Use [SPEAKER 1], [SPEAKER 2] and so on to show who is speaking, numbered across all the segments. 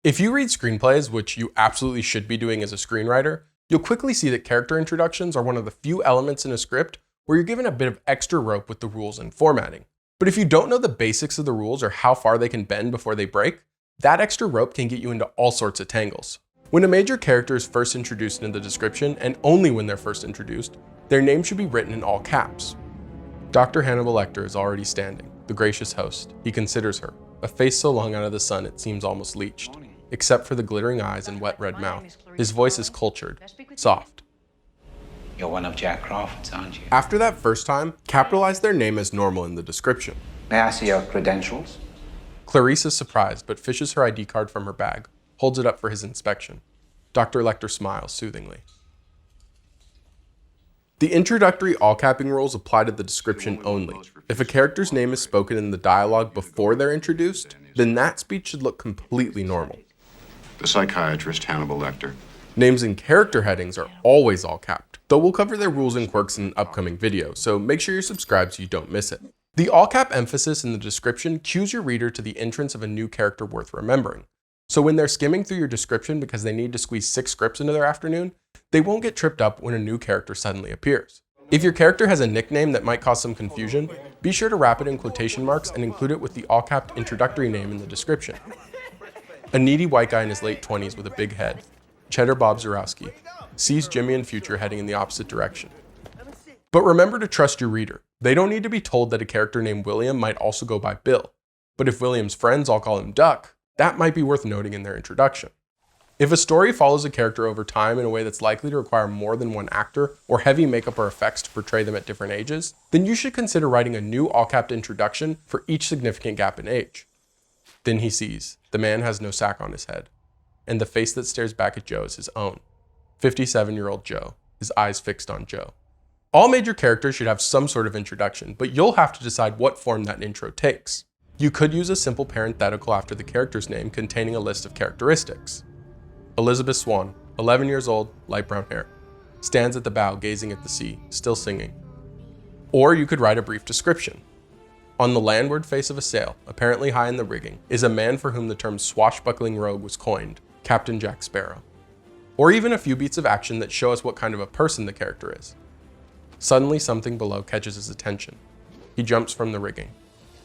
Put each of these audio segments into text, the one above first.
[SPEAKER 1] If you read screenplays, which you absolutely should be doing as a screenwriter, you'll quickly see that character introductions are one of the few elements in a script where you're given a bit of extra rope with the rules and formatting. But if you don't know the basics of the rules or how far they can bend before they break, that extra rope can get you into all sorts of tangles. When a major character is first introduced in the description, and only when they're first introduced, their name should be written in all caps. Dr. Hannibal Lecter is already standing, the gracious host. He considers her, a face so long out of the sun it seems almost leached. Except for the glittering eyes and wet red mouth. His voice is cultured, soft.
[SPEAKER 2] You're one of Jack Crawford's, aren't you?
[SPEAKER 1] After that first time, capitalize their name as normal in the description.
[SPEAKER 2] May I see your credentials?
[SPEAKER 1] Clarice is surprised, but fishes her ID card from her bag, holds it up for his inspection. Dr. Lecter smiles soothingly. The introductory all-capping rules apply to the description only. If a character's name is spoken in the dialogue before they're introduced, then that speech should look completely normal.
[SPEAKER 3] The psychiatrist Hannibal Lecter.
[SPEAKER 1] Names and character headings are always all-capped, though we'll cover their rules and quirks in an upcoming video, so make sure you're subscribed so you don't miss it. The all-cap emphasis in the description cues your reader to the entrance of a new character worth remembering. So when they're skimming through your description because they need to squeeze 6 scripts into their afternoon, they won't get tripped up when a new character suddenly appears. If your character has a nickname that might cause some confusion, be sure to wrap it in quotation marks and include it with the all-capped introductory name in the description. A needy white guy in his late 20s with a big head, Cheddar Bob Zarowski, sees Jimmy and Future heading in the opposite direction. But remember to trust your reader. They don't need to be told that a character named William might also go by Bill. But if William's friends all call him Duck, that might be worth noting in their introduction. If a story follows a character over time in a way that's likely to require more than one actor or heavy makeup or effects to portray them at different ages, then you should consider writing a new all-capped introduction for each significant gap in age. Then he sees, the man has no sack on his head, and the face that stares back at Joe is his own. 57-year-old Joe, his eyes fixed on Joe. All major characters should have some sort of introduction, but you'll have to decide what form that intro takes. You could use a simple parenthetical after the character's name containing a list of characteristics. Elizabeth Swan, 11 years old, light brown hair, stands at the bow gazing at the sea, still singing. Or you could write a brief description. On the landward face of a sail, apparently high in the rigging, is a man for whom the term swashbuckling rogue was coined, Captain Jack Sparrow. Or even a few beats of action that show us what kind of a person the character is. Suddenly something below catches his attention. He jumps from the rigging.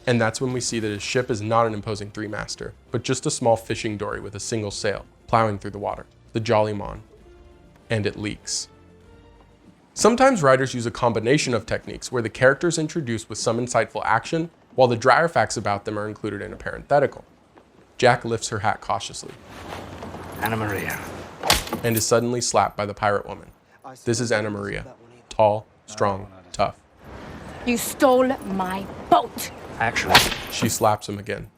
[SPEAKER 1] And that's when we see that his ship is not an imposing 3-master, but just a small fishing dory with a single sail, plowing through the water, the Jolly Mon. And it leaks. Sometimes writers use a combination of techniques where the character is introduced with some insightful action, while the drier facts about them are included in a parenthetical. Jack lifts her hat cautiously.
[SPEAKER 2] Anna Maria.
[SPEAKER 1] And is suddenly slapped by the pirate woman. This is Anna Maria. Tall, strong, tough.
[SPEAKER 4] You stole my boat.
[SPEAKER 2] Actually,
[SPEAKER 1] She slaps him again.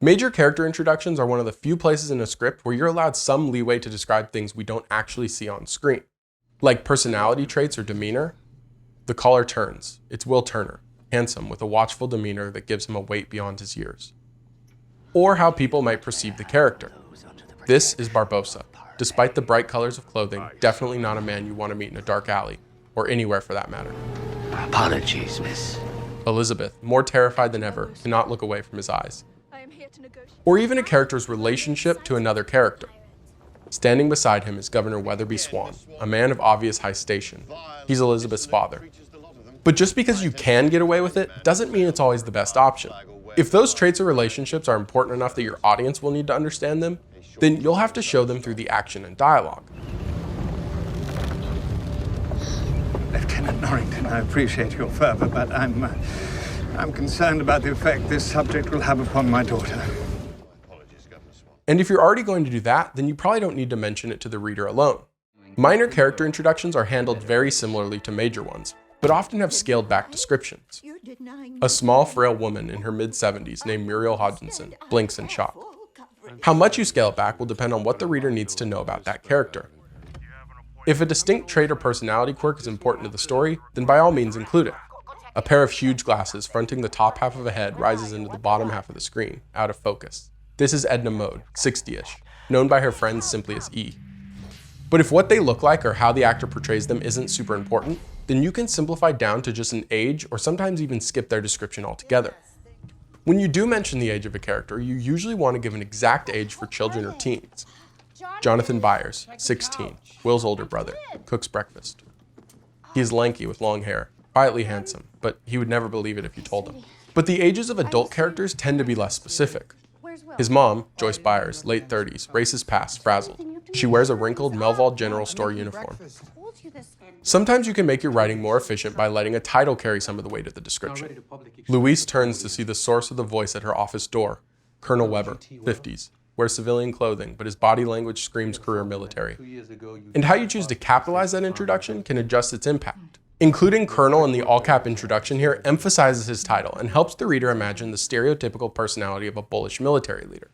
[SPEAKER 1] Major character introductions are one of the few places in a script where you're allowed some leeway to describe things we don't actually see on screen. Like personality traits or demeanor. The caller turns. It's Will Turner, handsome with a watchful demeanor that gives him a weight beyond his years. Or how people might perceive the character. This is Barbosa. Despite the bright colors of clothing, definitely not a man you want to meet in a dark alley, or anywhere for that matter.
[SPEAKER 2] apologies, miss.
[SPEAKER 1] Elizabeth, more terrified than ever, cannot look away from his eyes. Or even a character's relationship to another character. Standing beside him is Governor Weatherby Swan, a man of obvious high station. He's Elizabeth's father. But just because you can get away with it, doesn't mean it's always the best option. If those traits or relationships are important enough that your audience will need to understand them, then you'll have to show them through the action and dialogue.
[SPEAKER 5] Lieutenant Norrington, I appreciate your fervor, but I'm concerned about the effect this subject will have upon my daughter.
[SPEAKER 1] And if you're already going to do that, then you probably don't need to mention it to the reader alone. Minor character introductions are handled very similarly to major ones, but often have scaled back descriptions. A small, frail woman in her mid-70s named Muriel Hodgkinson blinks in shock. How much you scale it back will depend on what the reader needs to know about that character. If a distinct trait or personality quirk is important to the story, then by all means include it. A pair of huge glasses fronting the top half of a head rises into the bottom half of the screen, out of focus. This is Edna Mode, 60-ish, known by her friends simply as E. But if what they look like or how the actor portrays them isn't super important, then you can simplify down to just an age or sometimes even skip their description altogether. When you do mention the age of a character, you usually want to give an exact age for children or teens. Jonathan Byers, 16, Will's older brother, cooks breakfast. He is lanky with long hair, quietly handsome, but he would never believe it if you told him. But the ages of adult characters tend to be less specific. His mom, Joyce Byers, late 30s, races past, frazzled. She wears a wrinkled Melville General Store uniform. Sometimes you can make your writing more efficient by letting a title carry some of the weight of the description. Louise turns to see the source of the voice at her office door. Colonel Weber, 50s, wears civilian clothing, but his body language screams career military. And how you choose to capitalize that introduction can adjust its impact. Including Colonel in the all-cap introduction here emphasizes his title and helps the reader imagine the stereotypical personality of a bullish military leader.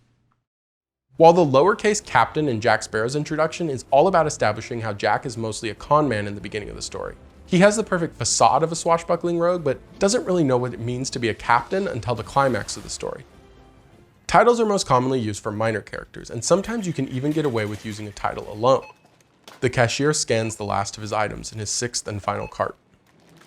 [SPEAKER 1] While the lowercase captain in Jack Sparrow's introduction is all about establishing how Jack is mostly a con man in the beginning of the story. He has the perfect facade of a swashbuckling rogue, but doesn't really know what it means to be a captain until the climax of the story. Titles are most commonly used for minor characters, and sometimes you can even get away with using a title alone. The cashier scans the last of his items in his sixth and final cart.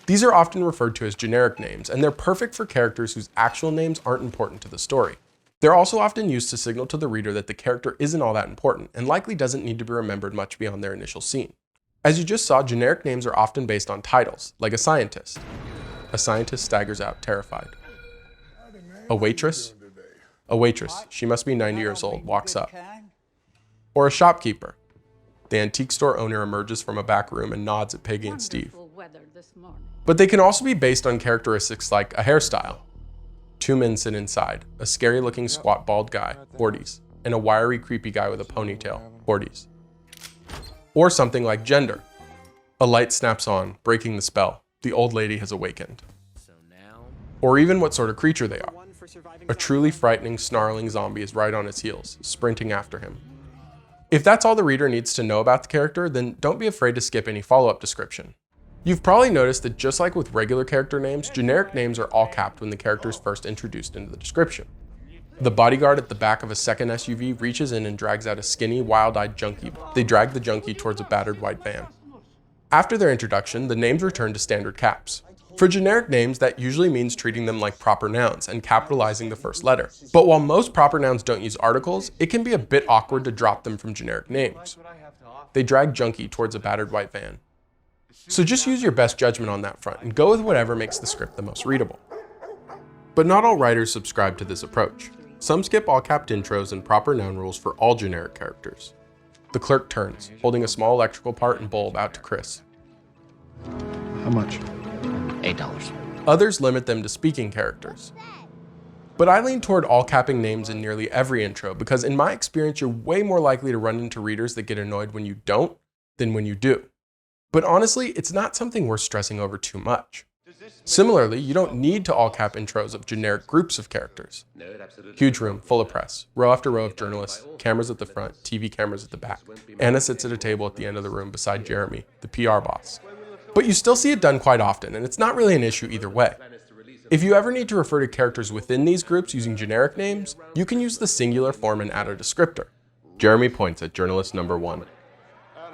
[SPEAKER 1] These are often referred to as generic names, and they're perfect for characters whose actual names aren't important to the story. They're also often used to signal to the reader that the character isn't all that important and likely doesn't need to be remembered much beyond their initial scene. As you just saw, generic names are often based on titles, like a scientist. A scientist staggers out, terrified. A waitress? A waitress, she must be 90 years old, walks up. Or a shopkeeper. The antique store owner emerges from a back room and nods at Peggy and Steve. But they can also be based on characteristics like a hairstyle. Two men sit inside, a scary-looking squat bald guy, 40s, and a wiry creepy guy with a ponytail, 40s. Or something like gender. A light snaps on, breaking the spell. The old lady has awakened. Or even what sort of creature they are. A truly frightening, snarling zombie is right on its heels, sprinting after him. If that's all the reader needs to know about the character, then don't be afraid to skip any follow-up description. You've probably noticed that just like with regular character names, generic names are all capped when the character is first introduced into the description. The bodyguard at the back of a second SUV reaches in and drags out a skinny, wild-eyed junkie. They drag the junkie towards a battered white van. After their introduction, the names return to standard caps. For generic names, that usually means treating them like proper nouns and capitalizing the first letter. But while most proper nouns don't use articles, it can be a bit awkward to drop them from generic names. They drag junkie towards a battered white van. So just use your best judgment on that front and go with whatever makes the script the most readable. But not all writers subscribe to this approach. Some skip all capped intros and proper noun rules for all generic characters. The clerk turns, holding a small electrical part and bulb out to Chris.
[SPEAKER 6] How much?
[SPEAKER 2] $8.
[SPEAKER 1] Others limit them to speaking characters. But I lean toward all capping names in nearly every intro because in my experience, you're way more likely to run into readers that get annoyed when you don't than when you do. But honestly, it's not something worth stressing over too much. Similarly, you don't need to all cap intros of generic groups of characters. Huge room, full of press, row after row of journalists, cameras at the front, TV cameras at the back. Anna sits at a table at the end of the room beside Jeremy, the PR boss. But you still see it done quite often, and it's not really an issue either way. If you ever need to refer to characters within these groups using generic names, you can use the singular form and add a descriptor. Jeremy points at journalist number 1.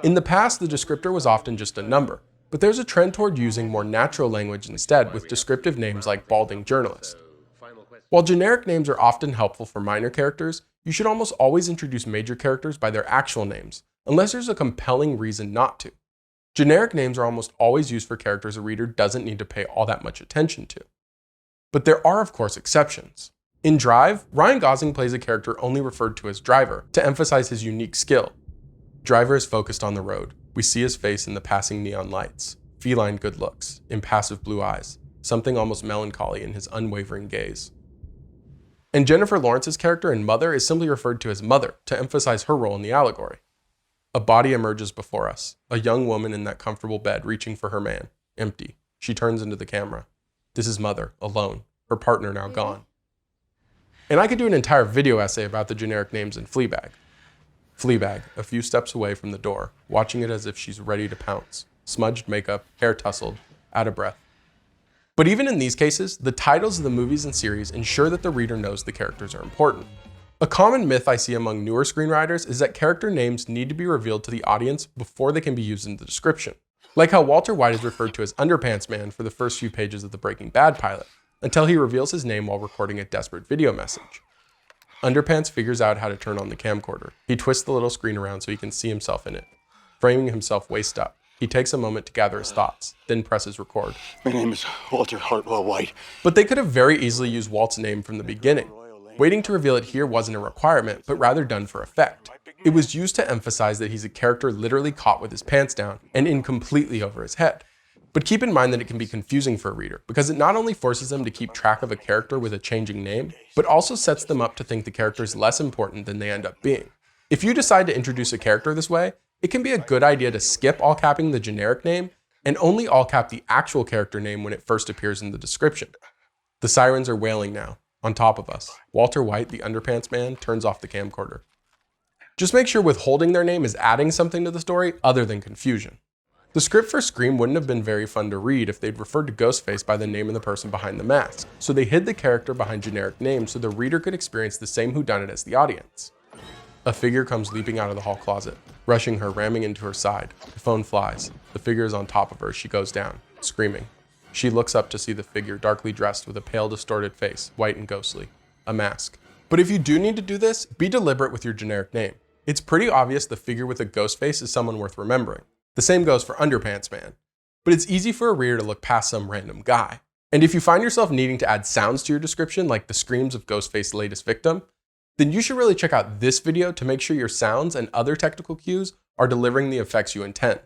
[SPEAKER 1] In the past, the descriptor was often just a number, but there's a trend toward using more natural language instead with descriptive names like balding journalist. While generic names are often helpful for minor characters, you should almost always introduce major characters by their actual names, unless there's a compelling reason not to. Generic names are almost always used for characters a reader doesn't need to pay all that much attention to. But there are, of course, exceptions. In Drive, Ryan Gosling plays a character only referred to as Driver to emphasize his unique skill. Driver is focused on the road. We see his face in the passing neon lights. Feline good looks, impassive blue eyes, something almost melancholy in his unwavering gaze. And Jennifer Lawrence's character in Mother is simply referred to as Mother to emphasize her role in the allegory. A body emerges before us, a young woman in that comfortable bed reaching for her man, empty. She turns into the camera. This is Mother, alone, her partner now gone. And I could do an entire video essay about the generic names in Fleabag. Fleabag, a few steps away from the door, watching it as if she's ready to pounce. Smudged makeup, hair tousled, out of breath. But even in these cases, the titles of the movies and series ensure that the reader knows the characters are important. A common myth I see among newer screenwriters is that character names need to be revealed to the audience before they can be used in the description. Like how Walter White is referred to as Underpants Man for the first few pages of the Breaking Bad pilot. until he reveals his name while recording a desperate video message. Underpants figures out how to turn on the camcorder. He twists the little screen around so he can see himself in it, framing himself waist up. He takes a moment to gather his thoughts, then presses record.
[SPEAKER 6] My name is Walter Hartwell White.
[SPEAKER 1] But they could have very easily used Walt's name from the beginning. Waiting to reveal it here wasn't a requirement, but rather done for effect. It was used to emphasize that he's a character literally caught with his pants down and in completely over his head. But keep in mind that it can be confusing for a reader, because it not only forces them to keep track of a character with a changing name, but also sets them up to think the character is less important than they end up being. If you decide to introduce a character this way, it can be a good idea to skip all capping the generic name and only all cap the actual character name when it first appears in the description. The sirens are wailing now, on top of us. Walter White, the underpants man, turns off the camcorder. Just make sure withholding their name is adding something to the story other than confusion. The script for Scream wouldn't have been very fun to read if they'd referred to Ghostface by the name of the person behind the mask, so they hid the character behind generic names so the reader could experience the same whodunit as the audience. A figure comes leaping out of the hall closet, rushing her, ramming into her side. The phone flies. The figure is on top of her. She goes down, screaming. She looks up to see the figure darkly dressed with a pale, distorted face, white and ghostly. A mask. But if you do need to do this, be deliberate with your generic name. It's pretty obvious the figure with a ghost face is someone worth remembering. The same goes for Underpants Man. But it's easy for a reader to look past some random guy. And if you find yourself needing to add sounds to your description, like the screams of Ghostface's latest victim, then you should really check out this video to make sure your sounds and other technical cues are delivering the effects you intend.